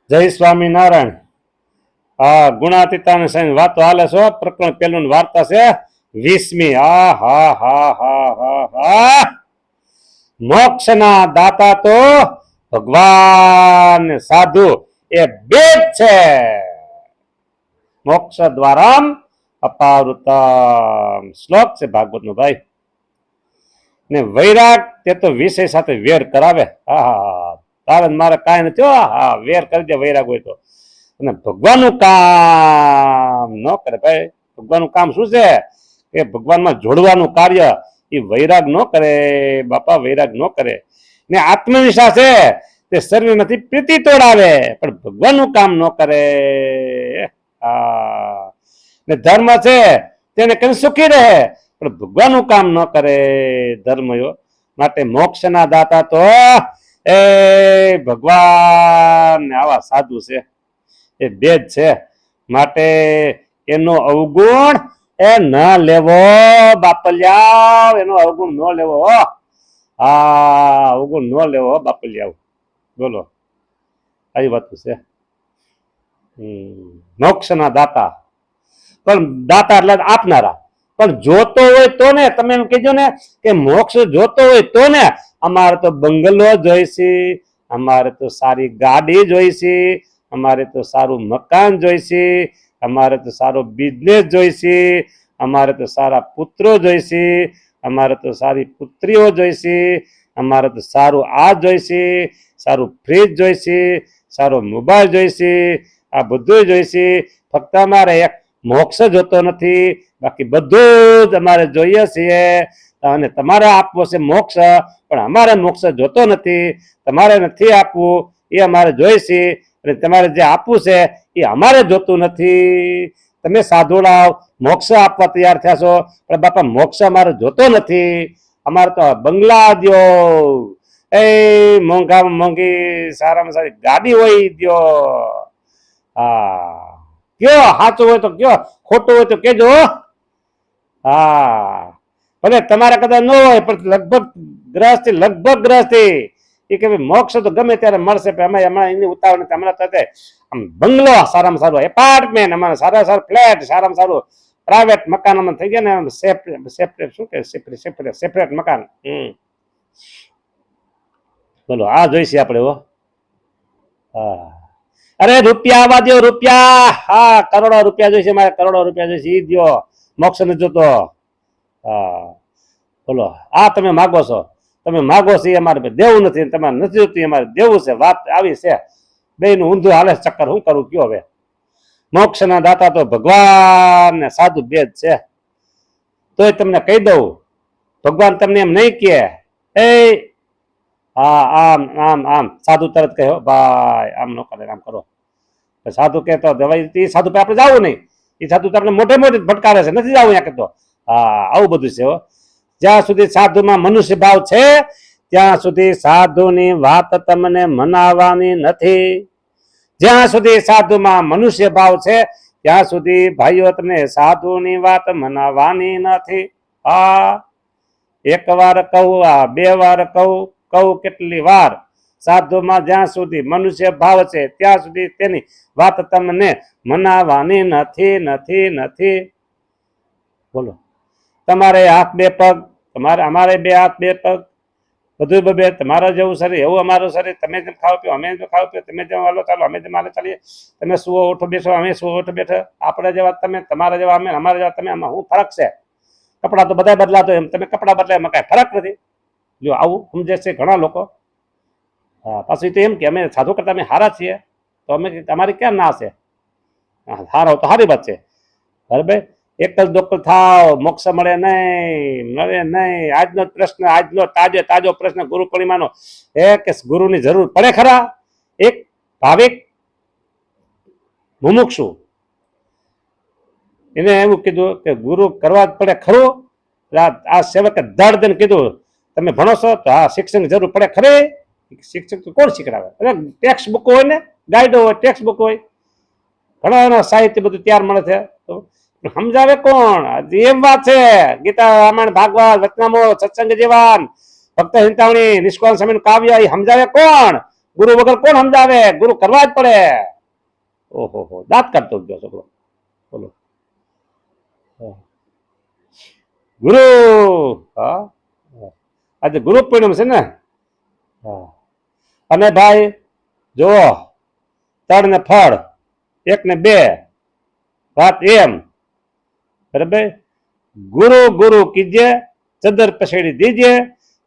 જય સ્વામિનારાયણ. આ ગુણાતીતાને સાઈન વાતો હાલે છો. પ્રકરણ પેલું વાર્તા છે 20મી. આ હા હા હા હા હા. મોક્ષના દાતા તો ભગવાન સાધુ એ બે જ છે. મોક્ષ દ્વારામ અપાવૃતમ શ્લોક છે ભાગવત નો ભાઈ. ને વૈરાગ તે તો વિષય સાથે વેર કરાવે. હા, તારે મારે કાંઈ નથી. હા, વેર કરી દે વૈરાગ હોય તો. અને ભગવાનનું કામ ન કરે ભાઈ. ભગવાનનું કામ શું છે? કે ભગવાનમાં જોડવાનું કાર્ય એ વૈરાગ ન કરે બાપા, વૈરાગ ન કરે. ને આત્મનિષ્ઠા છે તે શરીરમાંથી પ્રીતિ તોડાવે પણ ભગવાનનું કામ ન કરે. હા, ને ધર્મ છે તેને કઈ સુખી રહે પણ ભગવાનનું કામ ન કરે. ધર્મયો માટે મોક્ષના દાતા તો એ ભગવાન આવા સાધુ છે. એ બે જ છે. માટે એનો અવગુણ એ ન લેવો બાપલિયા. એનો અવગુણ ન લેવો. હા, અવગુણ ન લેવો બાપલિયા. બોલો, આવી વાત છે. મોક્ષના દાતા પણ દાતા એટલે આપનારા. પણ જોતો હોય તો ને, તમે એમ કહેજો ને કે મોક્ષ જોતો હોય તો ને, અમારે તો બંગલો જોઈશે, અમારે તો સારી ગાડી જોઈશે, અમારે તો સારું મકાન જોઈશે, અમારે તો સારો બિઝનેસ જોઈશે, અમારે તો સારા પુત્રો જોઈશે, અમારે તો સારી પુત્રીઓ જોઈશે, અમારે તો સારું આ જોઈશે, સારું ફ્રીજ જોઈશે, સારો મોબાઈલ જોઈશે, આ બધું જોઈશે. ફક્ત અમારે એક મોક્ષ જોતો નથી, બાકી બધું જ અમારે જોઈએ છીએ. અને તમારે આપવો છે મોક્ષ, પણ અમારે મોક્ષ જોતો નથી. તમારે નથી આપવું, એ અમારે જોઈશે. અને તમારે જે આપવું છે એ અમારે જોતું નથી. તમે સાધુડાવ મોક્ષ આપવા તૈયાર થયા છો, પણ બાપા મોક્ષ અમારે જોતો નથી. અમારે તો બંગલા દો, એ મોંઘામાં મોંઘી સારામાં સારી ગાડી હોય દો. હા, કયો સાચું હોય તો કયો, ખોટું હોય તો કેજો. હા, ભલે તમારા કદાચ ન હોય પણ લગભગ ગ્રહસ્થી એ કે મોક્ષ તો ગમે ત્યારે મળશે. અમે હમણાં એની ઉતાવળ નથી. હમણાં તો આમ બંગલો સારામાં સારું, એપાર્ટમેન્ટ અમારે સારા સારું, ફ્લેટ સારામાં સારું, પ્રાઇવેટ મકાન અમે થઈ ગયા ને, સેપરેટ શું કે સેપરેટ મકાન. બોલો, આ જોઈશે આપણે. હા, અરે રૂપિયા આવવા દો, રૂપિયા. હા, કરોડો રૂપિયા જોઈશે મારે, કરોડો રૂપિયા જોઈશે. ઈ દો, મોક્ષ નથી જોતો. હા, બોલો, આ તમે માગો છો, તમે માગો છો એ અમારે દેવું નથી, તમારે નથી જોતું અમારે દેવું છે. વાત આવી છે. બે નું ઊંધું હાલે ચક્કર. શું કરું કયો હવે? મોક્ષના દાતા તો ભગવાન ને સાધુ બે જ છે. તોય તમને કહી દઉં, ભગવાન તમને એમ નહીં કહે એ હા આમ આમ આમ. સાધુ તરત કહ્યો ભાઈ આમ ન કરે, આમ કરો. સાધુ કહેતો દવાઈ સાધુ પાસે આપણે જવું નહીં. એ સાધુ તો આપણે મોટે મોટે ભટકારે છે, નથી જવું ત્યાં કહેતો. હા, આવું બધું છે. જ્યાં સુધી સાધુમાં મનુષ્ય ભાવ છે ત્યાં સુધી સાધુની વાત તમને મનાવવાની નથી. જ્યાં સુધી સાધુમાં મનુષ્ય ભાવ છે ત્યાં સુધી ભાઈઓ તમને સાધુની વાત મનાવવાની નથી. હા, એક વાર કહું, આ બે વાર કહું કેટલી વાર. સાધુમાં જ્યાં સુધી મનુષ્ય ભાવ છે ત્યાં સુધી તેની વાત તમને મનાવવાની નથી નથી નથી. બોલો, તમારે હાથ બે પગ, અમારે બે હાથ બે પગ, બધું બબે. તમારા જેવું શરીર એવું અમારું શરીર. તમે જેમ ખાવ પીઓ અમે જેમ ખાવ પીઓ, તમે જેમ હાલો ચાલો અમે જેમ હાલે ચાલીએ. તમે સુવો ઉઠો બેસો અમે સુવો ઉઠો બેઠો. આપણે જેવા તમે, તમારા જેવા અમે, અમારા જેવા તમે. આમાં શું ફરક છે? કપડાં તો બધા બદલાતો, એમ તમે કપડાં બદલાય એમાં કાંઈ ફરક નથી. જો આવું સમજે છે ઘણા લોકો. હા, પાછું તો એમ કે અમે સાધુ કરતા અમે હારા છીએ, તો અમે તમારી ક્યાં ના છે? હારો તો સારી વાત છે. બરાબર, એક જ ડોક્ટર થાવ, મોક્ષ મળે નહીં, મળે નહીં. આજનો પ્રશ્ન, આજનો તાજો પ્રશ્ન ગુરુ પૂર્ણિમાનો એ કે ગુરુની જરૂર પડે ખરા? એક ભાવિક મુમુક્ષુ એને એવું કીધું કે ગુરુ કરવા જ પડે ખરું? આ સેવકે દળ દઈને કીધું તમે ભણો છો તો હા શિક્ષણની જરૂર પડે ખરી? શિક્ષક તો કોણ શીખડાવે? ટેક્સ્ટ બુક હોય ને, ગાઈડો હોય, ટેક્સ્ટ બુક હોય, ઘણા એના સાહિત્ય બધું તૈયાર મળે છે. તો સમજાવે કોણ? એમ વાત છે. ગીતા, રામાયણ, ભાગવત, વચનામો, સત્સંગ જીવન, ભક્ત હિંતાવણી, નિષ્કાળ સમયનું કાવ્ય, એ સમજાવે કોણ? ગુરુ વગર કોણ સમજાવે? ગુરુ કરવા જ પડે. ઓહો હો, દાંત કાઢતો ગયો છોકરો. બોલો ગુરુ. હા, આજે ગુરુ પૂર્ણિમ છે ને. અને ભાઈ જુઓ, તળ ને ફળ, 1 ને 2 વાત એમ. બરાબર. ગુરુ ગુરુ કીજે, ચદર પછેડી દીજે.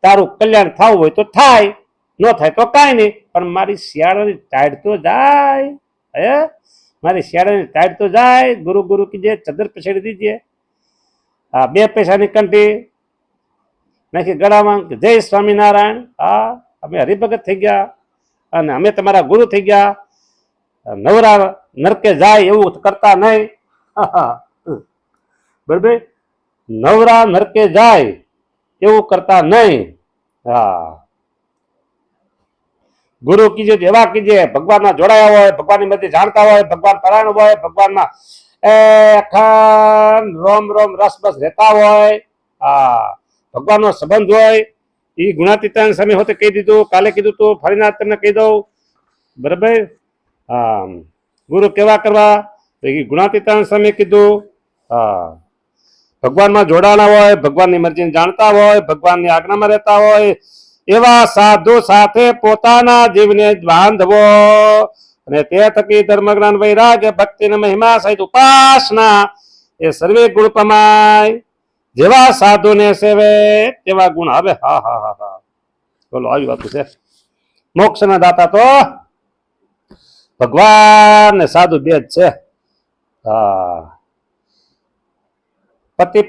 તારું કલ્યાણ થવું હોય તો થાય, ન થાય તો કાંઈ નહીં. પણ મારી શિયાળાની ટાઈડ તો જાય. હે, મારી શિયાળાની ટાઈડ તો જાય. ગુરુ ગુરુ કીજે, ચદર પછેડી દીજે. આ 2 પૈસાની કંઠી નાખી ગળામાં, જય સ્વામિનારાયણ. હા, અમે હરિભગત થઈ ગયા અને અમે તમારા ગુરુ થઈ ગયા. નવરા નરકે જાય એવું કરતા નહીં. બરાબર. નવરા નરકે જાય એવું કરતા નહીં. હા, ગુરુ કીજે એવા કીજે, ભગવાનમાં જોડાયા હોય, ભગવાનની મધ્ય જાણતા હોય, ભગવાન પરાયણ હોય, ભગવાનમાં અખંડ રોમ રોમ રસ બસ રહેતા હોય. હા, ભગવાનનો સંબંધ હોય. એ ગુણાતીતાન સામે હોતે કહી દીધું, કાલે કીધું તું, ફરીને તમને કહી દઉં. બરાબર. હા, ગુરુ કેવા કરવા? તો એ ગુણાતીતાન સામે કીધું. હા, ભગવાનમાં જોડાણા હોય, ભગવાનની મરજીને જાણતા હોય, ભગવાનની આજ્ઞામાં રહેતા હોય, એવા સાધુ સાથે પોતાના જીવને બાંધવો. અને તે થકી ધર્મ જ્ઞાન વૈરાગ્ય ભક્તિને મહિમા સહિત ઉપાસના એ સર્વે ગુણ પમાય. જેવા સાધુને સેવે તેવા ગુણ આવે. હા હા હા હા, બોલો આવી વાત છે. મોક્ષના દાતા તો ભગવાન ને સાધુ બે જ છે. હા, પતિ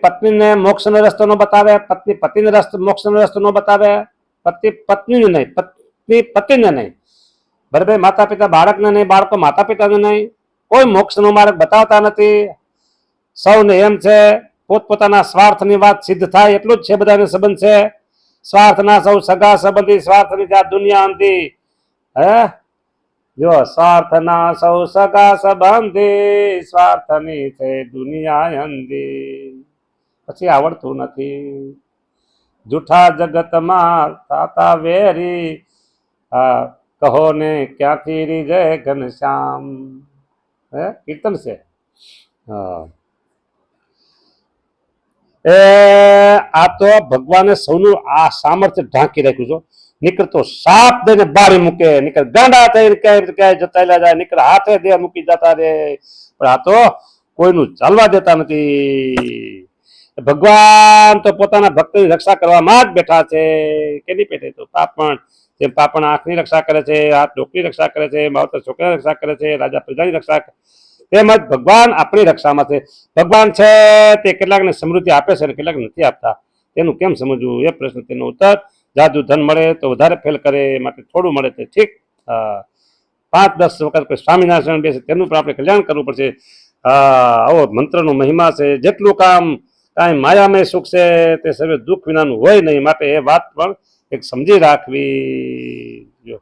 પત્નીને મોક્ષનો રસ્તો ન બતાવે, પત્ની પતિને મોક્ષનો રસ્તો ન બતાવે. પતિ પત્નીને નહીં, પત્ની પતિને નહીં. બરાબર. માતા પિતા બાળકને નહીં, બાળકો માતા પિતાને નહીં. કોઈ મોક્ષનો માર્ગ બતાવતા નથી. સૌને એમ છે પોતપોતાના સ્વાર્થની વાત સિદ્ધ થાય એટલું જ છે. બધાને સંબંધ છે સ્વાર્થના, સૌ સગા સંબંધી સ્વાર્થની જાત દુનિયા અંધી. હે, જો સ્વાર્થના સૌ સગા સંબંધી, સ્વાર્થની છે દુનિયા અંધી. પછી આવડતું નથી. જૂઠા જગતમાં થાતા વેરી, કહો ને ક્યાંથી રીજે ઘનશ્યામ. હે, કીર્તન છે. હા, આ તો ભગવાને સૌનું આ સામર્થ્ય ઢાંકી રાખ્યું છે. નીકળ તો સાપ દઈને બારી મૂકે, નીકળ ગાંડા થઈને ક્યાંય જતા જાય, નીકળ હાથે દે મૂકી જતા રે. પણ આ તો કોઈનું ચાલવા દેતા નથી. ભગવાન તો પોતાના ભક્તની રક્ષા કરવામાં જ બેઠા છે. કેની પેટે તો પાપણ, જેમ પાપણ આંખની રક્ષા કરે છે, હાથ ડોકની રક્ષા કરે છે, માવતર છોકરાની રક્ષા કરે છે, રાજા પ્રજાની રક્ષા કરે, તેમજ ભગવાન આપણી રક્ષામાં છે. ભગવાન છે તે કેટલાકને સમૃદ્ધિ આપે છે અને કેટલાક નથી આપતા. તેનું કેમ સમજવું એ પ્રશ્ન, તેનો ઉત્તર જાદુ ધન મળે તો વધારે ફેલ કરે, માટે થોડું મળે તે ઠીક. 5-10 વખત કોઈ સ્વામિનારાયણ બેસે તેનું પણ આપણે કલ્યાણ કરવું પડશે. આવો મંત્રનો મહિમા છે. જેટલું કામ કાંઈ માયામય સુખ છે તે સર્વે દુઃખ વિનાનું હોય નહીં. માટે એ વાત પણ એક સમજી રાખવી. જો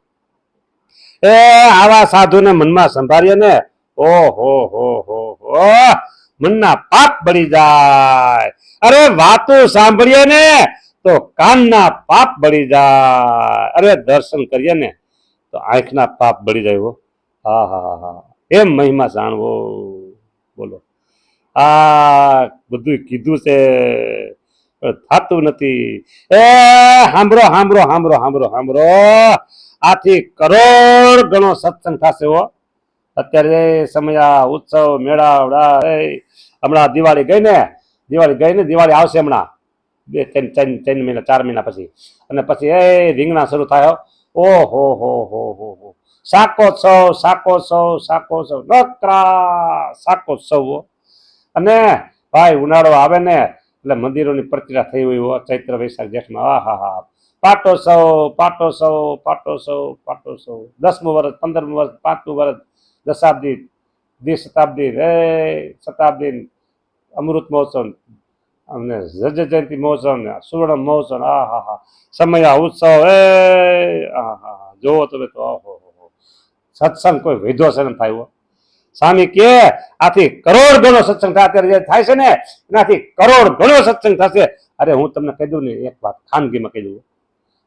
એ આવા સાધુને મનમાં સંભાળીએ ને, ઓહો હો હો હો, મનના પાપ બળી જાય. અરે વાતો સાંભળીએ ને તો કાનના પાપ બળી જાય. અરે દર્શન કરીએ ને તો આંખના પાપ બળી જાય. હો, હા હા હા, એમ મહિમા જાણવો. બોલો, આ બધું કીધું છે થતું નથી. એ સાંભળો સાંભળો સાંભળો સાંભળો સાંભળો, આથી કરોડ ગણો સત્સંગ થશે. હો, અત્યારે સમયા ઉત્સવ મેળાવડા, હમણાં દિવાળી ગઈ ને, દિવાળી આવશે હમણાં 3 મહિના 4 મહિના પછી. અને પછી એ રીંગણા શરૂ થાય. ઓહો હો હો હો હો, શાકોત્સવ નકરા શાકોત્સવ. અને ભાઈ ઉનાળો આવે ને એટલે મંદિરોની પ્રતિષ્ઠા થઈ હોય ચૈત્ર વૈશાખ જેઠમાં. હા હા હા, પાટોત્સવ 10મું વર્ષ, 15મું વર્ષ, 5મું વર્ષ, દશાબ્દી, દ્વિશતાબ્દી, શતાબ્દી, અમૃત મહોત્સવ અને રજત જયંતિ મહોત્સવ ને સુવર્ણ મહોત્સવ. હા હા હા, સમયા ઉત્સવ. હા હા, જોવો તમે તો સત્સંગ કોઈ વિધો છે ને થાય. સ્વામી કે આથી કરોડ ગણો સત્સંગ થાય. અત્યારે જે થાય છે ને એનાથી કરોડ ગણો સત્સંગ થશે. અરે હું તમને કહી દઉં ને એક વાત, ખાનગીમાં કહી દઉં,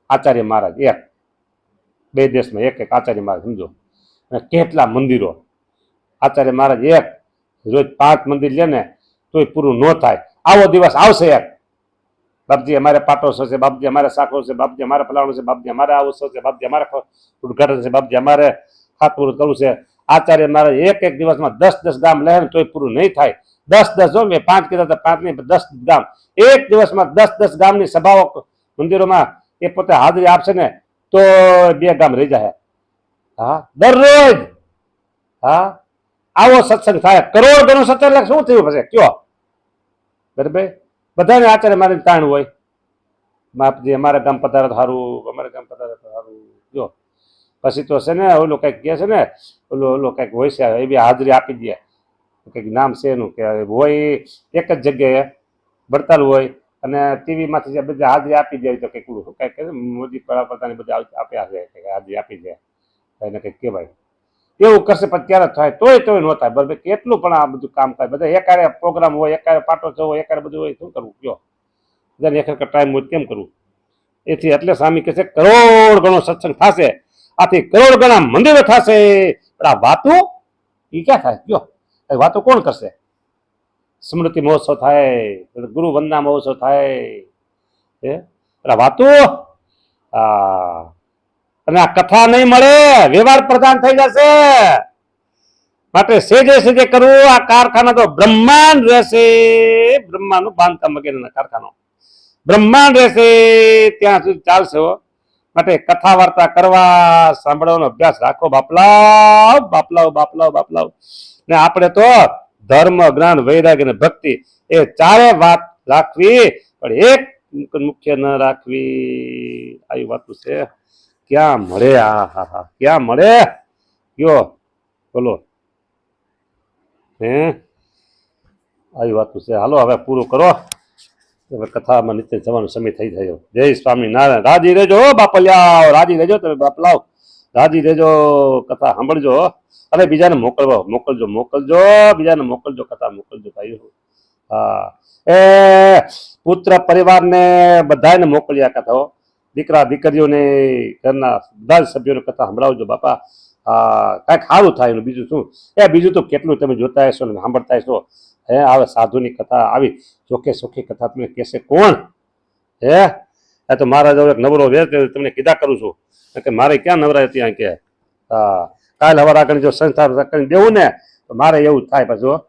આચાર્ય મહારાજ એક બે દેશમાં એક એક આચાર્ય મહારાજ સમજો, અને કેટલા મંદિરો. આચાર્ય મહારાજ એક રોજ 5 મંદિર લે ને તોય પૂરું ન થાય. આવો દિવસ આવશે એક, બાપજી અમારે પાટોત્સવ છે, બાપજી અમારે સાખો છે, બાપજી અમારે ફલાણું છે, બાપજી અમારે આ ઉત્સવ છે, બાપજી અમારે ઉદઘાટન છે, બાપજી અમારે ખાતમુહૂર્ત કરવું છે. આચાર્ય મહારાજ એક એક દિવસમાં 10 ગામ લે ને તોય પૂરું નહીં થાય. 10 જો મેં 5 કીધા હતા, 5 નહીં 10 ગામ, એક દિવસમાં 10 ગામની સભાઓ મંદિરોમાં એ પોતે હાજરી આપશે ને તો 2 ગામ રહી જાય. હા, દરરોજ. હા, આવો સત્સંગ થાય. કરોડ ગણો સત્સંગ એટલે શું થયું પછી કયો? બરાબર, બધાને આચાર્ય મારી તાણ હોય, બાપજી અમારા ગામ પધારે તો સારું, અમારા ગામ પધારે તો સારું. જો પછી તો છે ને ઓલો કંઈક કહે છે ને, ઓલો કંઈક હોય છે એ બી હાજરી આપી દે, કંઈક નામ છે એનું કે હોય એક જ જગ્યાએ વડતાલ હોય અને ટીવીમાંથી જે બધા હાજરી આપી દે તો કંઈક કંઈક મોદી વડાપ્રધાન બધા આપ્યા છે હાજરી આપી દે એને કંઈક કહેવાય. એવું કરશે પણ ત્યારે થાય તોય ન થાય. બરાબર, કેટલું પણ આ બધું કામ થાય. બધા એકારે પ્રોગ્રામ હોય, એકારે પાટોત્સવ હોય, એકારે બધું હોય, શું કરવું કયો? બધાને એક ટાઈમ હોય કેમ કરવું? એથી એટલે સ્વામી કહે છે કરોડ ગણો સત્સંગ થશે, આથી કરોડ ગણા મંદિરો થશે. પણ આ વાતો એ ક્યાં થાય કયો? વાતો કોણ કરશે? સ્મૃતિ મહોત્સવ થાય, ગુરુ વંદના મહોત્સવ થાય, વાતો અને આ કથા નહીં મળે, વ્યવહાર પ્રધાન થઈ જશે. માટે સેજે સેજે કરવું. આ કારખાના તો બ્રહ્માંડ રહેશે, બ્રહ્માંડનું બાંધકામ વગેરેના કારખાનો બ્રહ્માંડ રહેશે ત્યાં સુધી ચાલશે. માટે કથા વાર્તા કરવા, સાંભળવાનો અભ્યાસ રાખો બાપલાવ, બાપલાવ, બાપલાવ, બાપલાવ. ને આપણે તો ધર્મ, જ્ઞાન, વૈરાગ્ય અને ભક્તિ એ ચારે વાત રાખવી, પણ એક મુખ્ય ન રાખવી. આવી વાતું છે. ક્યાં મળે? હા હા હા, ક્યાં મળે કયો? બોલો. આવી વાતું છે. હાલો હવે પૂરું કરો. હવે કથામાં નીચે જવાનો સમય થઈ થયો. જય સ્વામિનારાયણ. રાજી રહેજો બાપલિયાઓ, રાજી રહેજો તમે બાપલાવ, રાજી રહેજો. કથા સાંભળજો અને બીજાને મોકલજો, બીજાને મોકલજો, કથા મોકલજો ભાઈ. હા, એ પુત્ર પરિવારને બધાને મોકલી આ કથાઓ, દીકરા દીકરીઓને, ઘરના બધા જ સભ્યોને કથા સંભળાવજો બાપા. કાંઈક સારું થાય એનું. બીજું શું? બીજું તો કેટલું તમે જોતા હશો ને સાંભળતા હશો. આવે સાધુની કથા, આવી ચોખ્ખે ચોખ્ખી કથા તમને કહેશે કોણ? એ તો મારા જો એક નવરો વે તમને કીધા કરું છું કે મારે ક્યાં નવરાય ત્યાં કે કાલ હવાર આગળ જો સંસ્થા કરી દેવું ને તો મારે એવું થાય પાછું.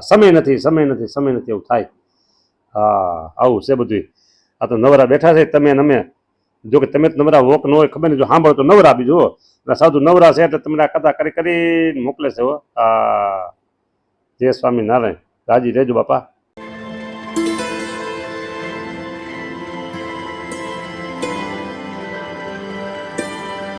સમય નથી એવું થાય. આવું છે બધું. આ તો નવરા બેઠા છે તમે ને અમે. જો કે તમે નવરા વોક ન હોય ખબર નહીં, જો સાંભળો તો નવરા. બીજું સાધુ નવરા છે એટલે તમને આ કથા કરી મોકલે છે. જય સ્વામિનારાયણ. રાજી રહેજો બાપા.